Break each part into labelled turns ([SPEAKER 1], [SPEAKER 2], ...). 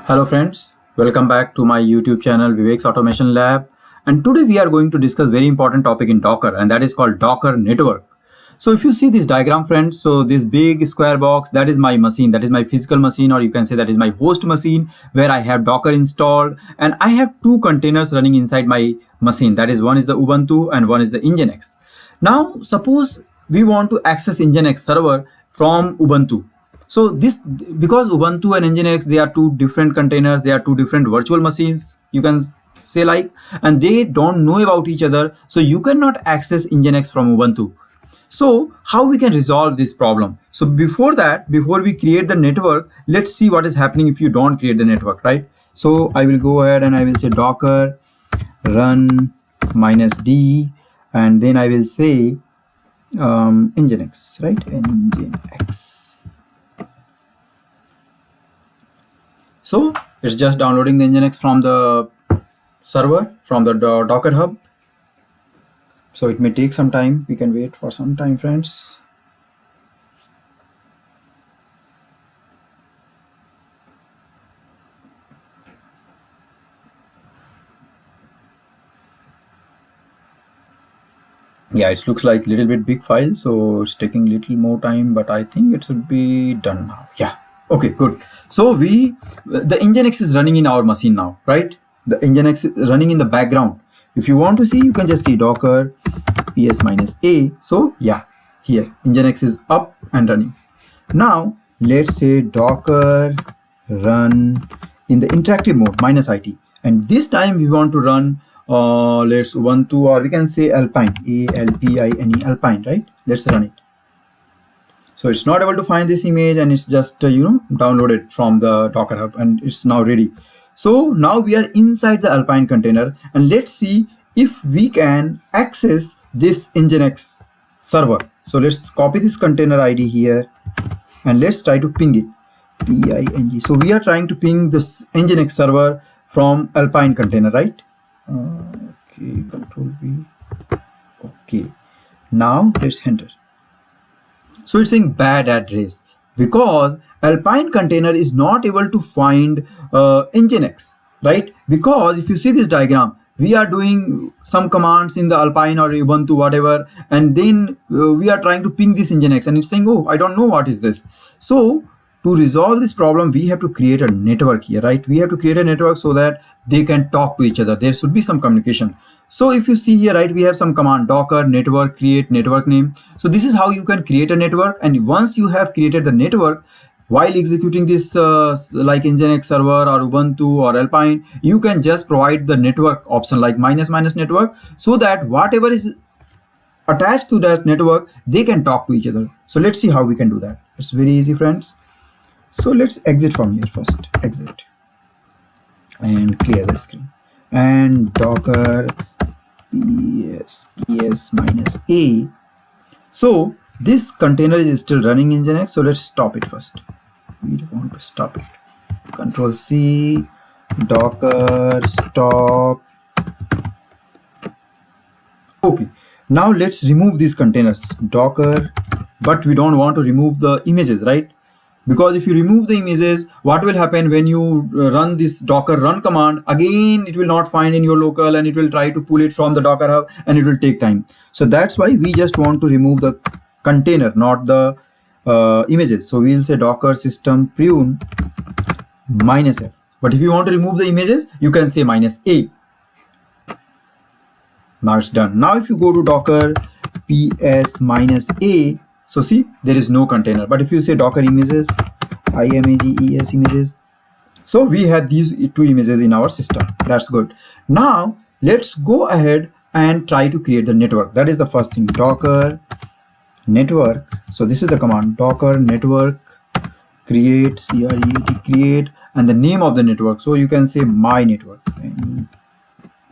[SPEAKER 1] Hello friends, welcome back to my YouTube channel Vivek's Automation Lab, and today we are going to discuss very important topic in Docker, and that is called Docker network. So if you see this diagram friends, so this big square box, that is my machine, that is my physical machine, or you can say that is my host machine where I have Docker installed, and I have two containers running inside my machine. That is, one is the Ubuntu and one is the Nginx. Now suppose we want to access Nginx server from Ubuntu. So this, because Ubuntu and Nginx, they are two different containers, they are two different virtual machines, you can say like, and they don't know about each other. So you cannot access Nginx from Ubuntu. So how we can resolve this problem? So before that, before we create the network, let's see what is happening if you don't create the network, right? So I will go ahead and I will say docker run -d, and then I will say Nginx, right? Nginx. So it's just downloading the Nginx from the server, from the Docker hub. So it may take some time. We can wait for some time, friends. Yeah, it looks like a little bit big file, so it's taking a little more time, but I think it should be done now. Yeah. Okay, good. So the Nginx is running in our machine now, right? The Nginx is running in the background. If you want to see, you can just see docker ps-a. So yeah, here Nginx is up and running. Now let's say docker run in the interactive mode -it, and this time we want to run let's Ubuntu, or we can say Alpine, Alpine, Alpine, right? Let's run it. So it's not able to find this image, and it's just downloaded from the Docker hub, and it's now ready. So now we are inside the Alpine container, and let's see if we can access this Nginx server. So let's copy this container ID here, and let's try to ping it. ping. So we are trying to ping this Nginx server from Alpine container, right? Okay, Control V. Okay, now let's enter. So it's saying bad address because Alpine container is not able to find Nginx, right? Because if you see this diagram, we are doing some commands in the Alpine or Ubuntu, whatever, and then we are trying to ping this Nginx, and it's saying, oh, I don't know what is this. So to resolve this problem, we have to create a network here, right? We have to create a network so that they can talk to each other. There should be some communication. So if you see here, right, we have some command docker network create network name. So this is how you can create a network. And once you have created the network, while executing this like Nginx server or Ubuntu or Alpine, you can just provide the network option like -- network, so that whatever is attached to that network, they can talk to each other. So let's see how we can do that. It's very easy, friends. So let's exit from here first. Exit and clear the screen. And docker ps-a. So this container is still running Nginx. So let's stop it first. We want to stop it. Control C, docker stop. Okay. Now let's remove these containers. Docker, but we don't want to remove the images, right? Because if you remove the images, what will happen when you run this docker run command? Again, it will not find in your local, and it will try to pull it from the Docker hub, and it will take time. So that's why we just want to remove the container, not the images. So we'll say docker system prune -f. But if you want to remove the images, you can say -a. Now it's done. Now if you go to docker ps-a, so see, there is no container. But if you say docker images, images images, so we have these two images in our system. That's good. Now let's go ahead and try to create the network. That is the first thing, docker network. So this is the command, docker network create, create, and the name of the network. So you can say my network,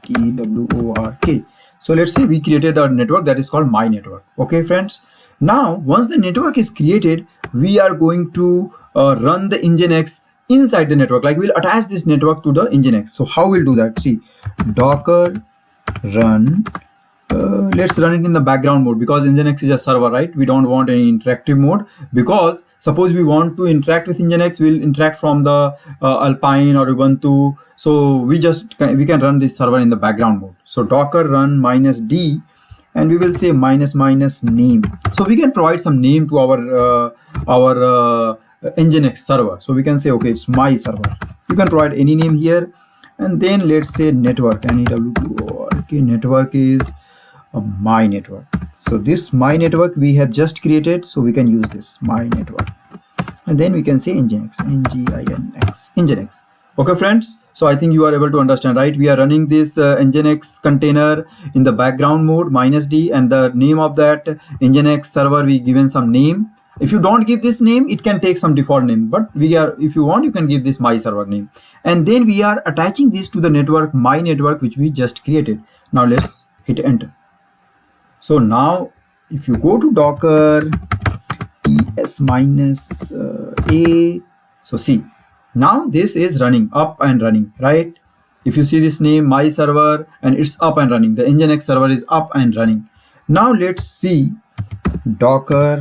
[SPEAKER 1] TWORK. So let's say we created a network that is called my network. Okay, friends. Now, once the network is created, we are going to run the Nginx inside the network. Like we'll attach this network to the Nginx. So how we'll do that? See, docker run let's run it in the background mode, because Nginx is a server, right? We don't want any interactive mode, because suppose we want to interact with Nginx, we'll interact from the Alpine or Ubuntu. So we can run this server in the background mode. So docker run -d, and we will say --name. So we can provide some name to our Nginx server. So we can say, okay, it's my server. You can provide any name here, and then let's say network, NEW2. Okay, network is my network. So this my network we have just created, so we can use this my network, and then we can say Nginx, Nginx. Okay friends, so I think you are able to understand, right? We are running this Nginx container in the background mode -d, and the name of that Nginx server we given some name. If you don't give this name, it can take some default name, but if you want, you can give this my server name, and then we are attaching this to the network, my network, which we just created. Now let's hit enter. So now if you go to docker -a, so see, now this is running, up and running, right? If you see this name, my server, and it's up and running, the Nginx server is up and running. Now let's see docker.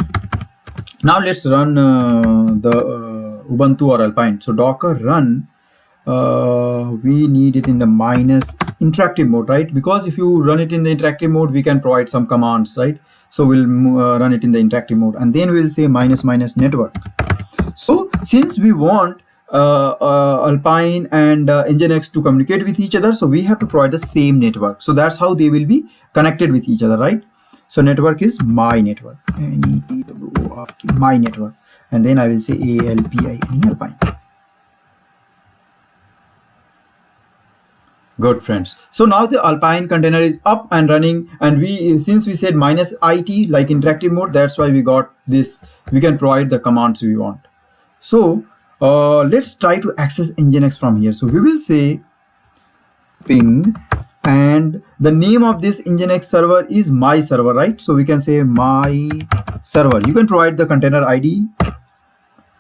[SPEAKER 1] Now let's run the Ubuntu or Alpine. So docker run, we need it in the -interactive mode, right? Because if you run it in the interactive mode, we can provide some commands, right? So we'll run it in the interactive mode, and then we'll say --network. So since we want Alpine and Nginx to communicate with each other, so we have to provide the same network. So that's how they will be connected with each other, right? So network is my network, NETWORK, my network, and then I will say ALPINE, Alpine. Good friends. So now the Alpine container is up and running, and since we said -IT like interactive mode, that's why we got this. We can provide the commands we want. So let's try to access Nginx from here. So we will say ping, and the name of this Nginx server is my server, right? So we can say my server. You can provide the container ID.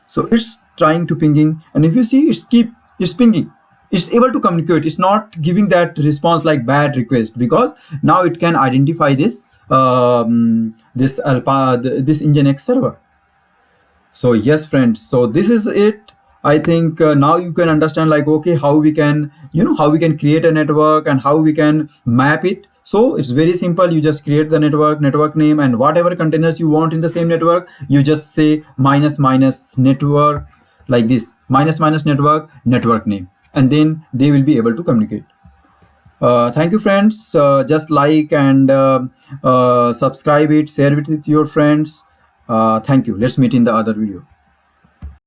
[SPEAKER 1] So it's trying to pinging, and if you see, it's pinging. It's able to communicate. It's not giving that response like bad request, because now it can identify this this Nginx server. So yes friends, so this is it. I think now you can understand, like, okay, how we can create a network and how we can map it. So it's very simple. You just create the network name, and whatever containers you want in the same network, you just say --network, like this, --network name, and then they will be able to communicate. Thank you friends. Just like and subscribe it, share it with your friends. Thank you. Let's meet in the other video.